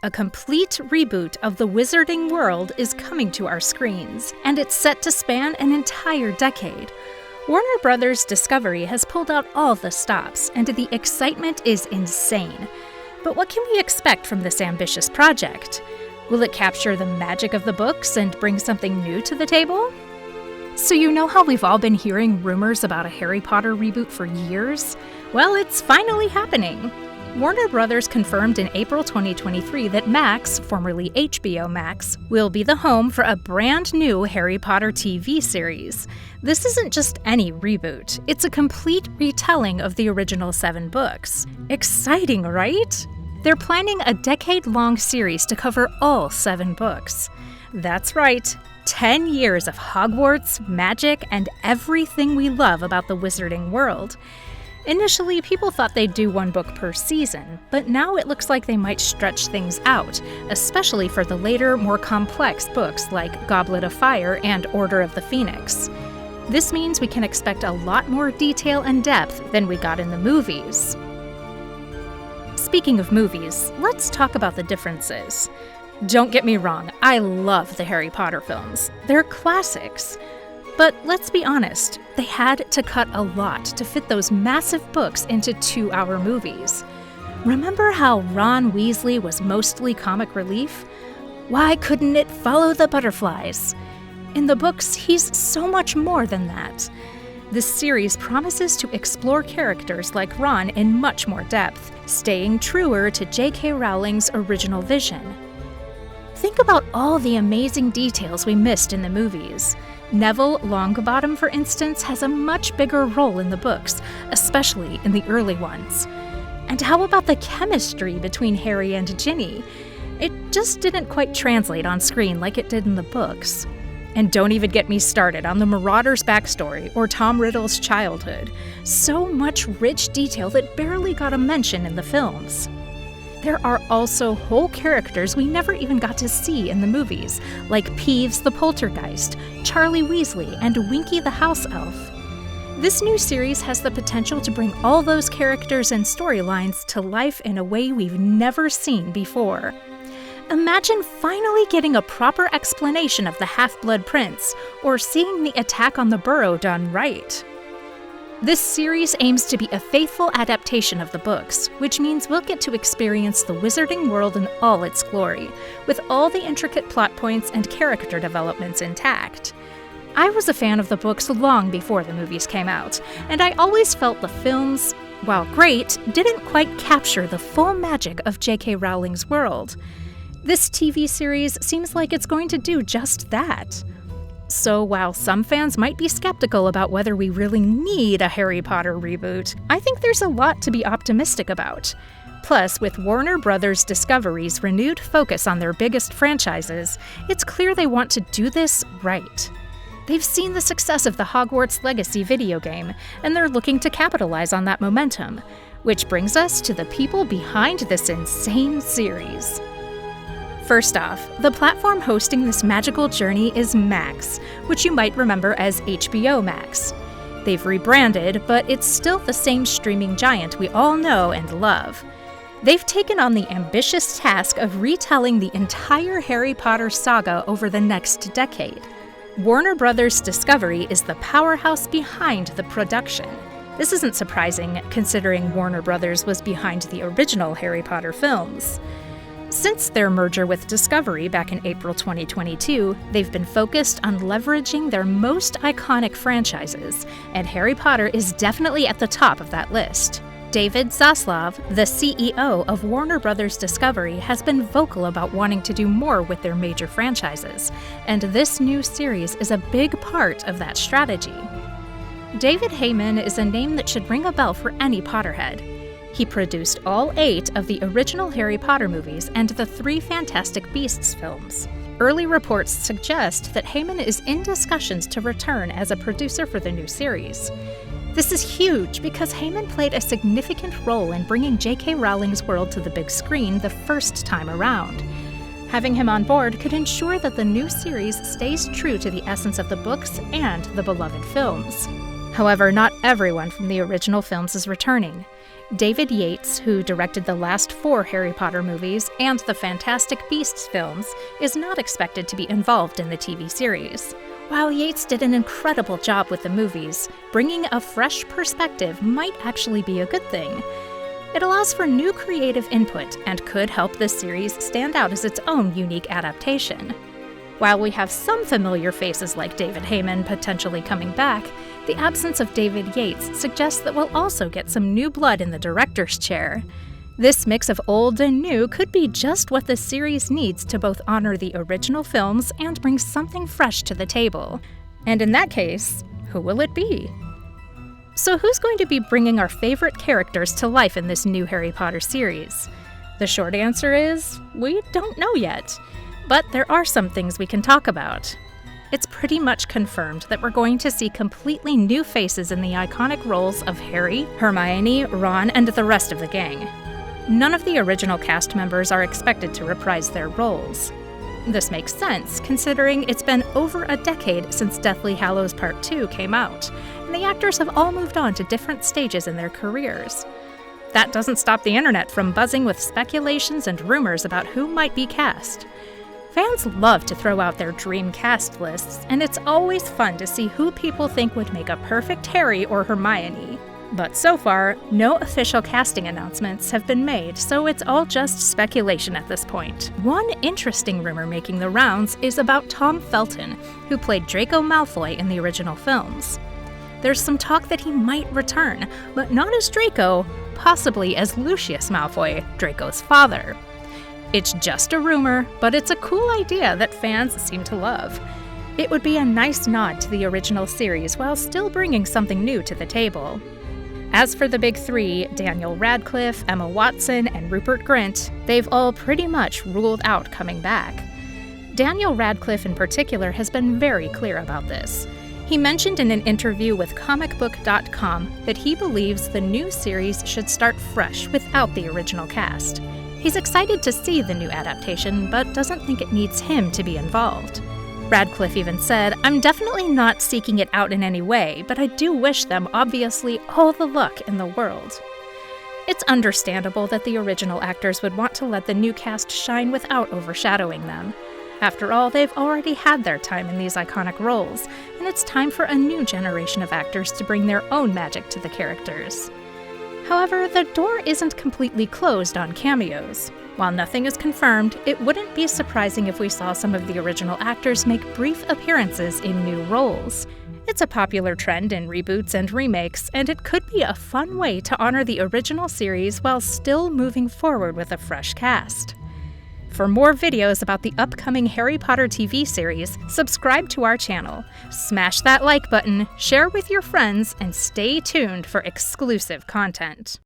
a complete reboot of the wizarding world is coming to our screens, and it's set to span an entire decade. Warner Brothers Discovery has pulled out all the stops, and the excitement is insane. But what can we expect from this ambitious project? Will it capture the magic of the books and bring something new to the table? So you know how we've all been hearing rumors about a Harry Potter reboot for years? Well, it's finally happening. Warner Brothers confirmed in April 2023 that Max, formerly HBO Max, will be the home for a brand new Harry Potter TV series. This isn't just any reboot, it's a complete retelling of the original 7 books. Exciting, right? They're planning a decade-long series to cover all 7 books. That's right, 10 years of Hogwarts, magic, and everything we love about the wizarding world. Initially, people thought they'd do 1 book per season, but now it looks like they might stretch things out, especially for the later, more complex books like Goblet of Fire and Order of the Phoenix. This means we can expect a lot more detail and depth than we got in the movies. Speaking of movies, let's talk about the differences. Don't get me wrong, I love the Harry Potter films. They're classics. But let's be honest, they had to cut a lot to fit those massive books into 2-hour movies. Remember how Ron Weasley was mostly comic relief? Why couldn't it follow the butterflies? In the books, he's so much more than that. This series promises to explore characters like Ron in much more depth, staying truer to J.K. Rowling's original vision. Think about all the amazing details we missed in the movies. Neville Longbottom, for instance, has a much bigger role in the books, especially in the early ones. And how about the chemistry between Harry and Ginny? It just didn't quite translate on screen like it did in the books. And don't even get me started on the Marauders' backstory or Tom Riddle's childhood. So much rich detail that barely got a mention in the films. There are also whole characters we never even got to see in the movies, like Peeves the Poltergeist, Charlie Weasley, and Winky the House Elf. This new series has the potential to bring all those characters and storylines to life in a way we've never seen before. Imagine finally getting a proper explanation of the Half-Blood Prince, or seeing the attack on the Burrow done right. This series aims to be a faithful adaptation of the books, which means we'll get to experience the wizarding world in all its glory, with all the intricate plot points and character developments intact. I was a fan of the books long before the movies came out, and I always felt the films, while great, didn't quite capture the full magic of J.K. Rowling's world. This TV series seems like it's going to do just that. So while some fans might be skeptical about whether we really need a Harry Potter reboot, I think there's a lot to be optimistic about. Plus, with Warner Brothers Discovery's renewed focus on their biggest franchises, it's clear they want to do this right. They've seen the success of the Hogwarts Legacy video game, and they're looking to capitalize on that momentum. Which brings us to the people behind this insane series. First off, the platform hosting this magical journey is Max, which you might remember as HBO Max. They've rebranded, but it's still the same streaming giant we all know and love. They've taken on the ambitious task of retelling the entire Harry Potter saga over the next decade. Warner Brothers Discovery is the powerhouse behind the production. This isn't surprising, considering Warner Brothers was behind the original Harry Potter films. Since their merger with Discovery back in April 2022, they've been focused on leveraging their most iconic franchises, and Harry Potter is definitely at the top of that list. David Zaslav, the CEO of Warner Brothers Discovery, has been vocal about wanting to do more with their major franchises, and this new series is a big part of that strategy. David Heyman is a name that should ring a bell for any Potterhead. He produced all 8 of the original Harry Potter movies and the 3 Fantastic Beasts films. Early reports suggest that Heyman is in discussions to return as a producer for the new series. This is huge because Heyman played a significant role in bringing J.K. Rowling's world to the big screen the first time around. Having him on board could ensure that the new series stays true to the essence of the books and the beloved films. However, not everyone from the original films is returning. David Yates, who directed the last 4 Harry Potter movies and the Fantastic Beasts films, is not expected to be involved in the TV series. While Yates did an incredible job with the movies, bringing a fresh perspective might actually be a good thing. It allows for new creative input and could help the series stand out as its own unique adaptation. While we have some familiar faces like David Heyman potentially coming back, the absence of David Yates suggests that we'll also get some new blood in the director's chair. This mix of old and new could be just what the series needs to both honor the original films and bring something fresh to the table. And in that case, who will it be? So who's going to be bringing our favorite characters to life in this new Harry Potter series? The short answer is, we don't know yet. But there are some things we can talk about. It's pretty much confirmed that we're going to see completely new faces in the iconic roles of Harry, Hermione, Ron, and the rest of the gang. None of the original cast members are expected to reprise their roles. This makes sense, considering it's been over a decade since Deathly Hallows Part 2 came out, and the actors have all moved on to different stages in their careers. That doesn't stop the internet from buzzing with speculations and rumors about who might be cast. Fans love to throw out their dream cast lists, and it's always fun to see who people think would make a perfect Harry or Hermione. But so far, no official casting announcements have been made, so it's all just speculation at this point. One interesting rumor making the rounds is about Tom Felton, who played Draco Malfoy in the original films. There's some talk that he might return, but not as Draco, possibly as Lucius Malfoy, Draco's father. It's just a rumor, but it's a cool idea that fans seem to love. It would be a nice nod to the original series while still bringing something new to the table. As for the big 3, Daniel Radcliffe, Emma Watson, and Rupert Grint, they've all pretty much ruled out coming back. Daniel Radcliffe in particular has been very clear about this. He mentioned in an interview with comicbook.com that he believes the new series should start fresh without the original cast. He's excited to see the new adaptation, but doesn't think it needs him to be involved. Radcliffe even said, "I'm definitely not seeking it out in any way, but I do wish them, obviously, all the luck in the world." It's understandable that the original actors would want to let the new cast shine without overshadowing them. After all, they've already had their time in these iconic roles, and it's time for a new generation of actors to bring their own magic to the characters. However, the door isn't completely closed on cameos. While nothing is confirmed, it wouldn't be surprising if we saw some of the original actors make brief appearances in new roles. It's a popular trend in reboots and remakes, and it could be a fun way to honor the original series while still moving forward with a fresh cast. For more videos about the upcoming Harry Potter TV series, subscribe to our channel, smash that like button, share with your friends, and stay tuned for exclusive content.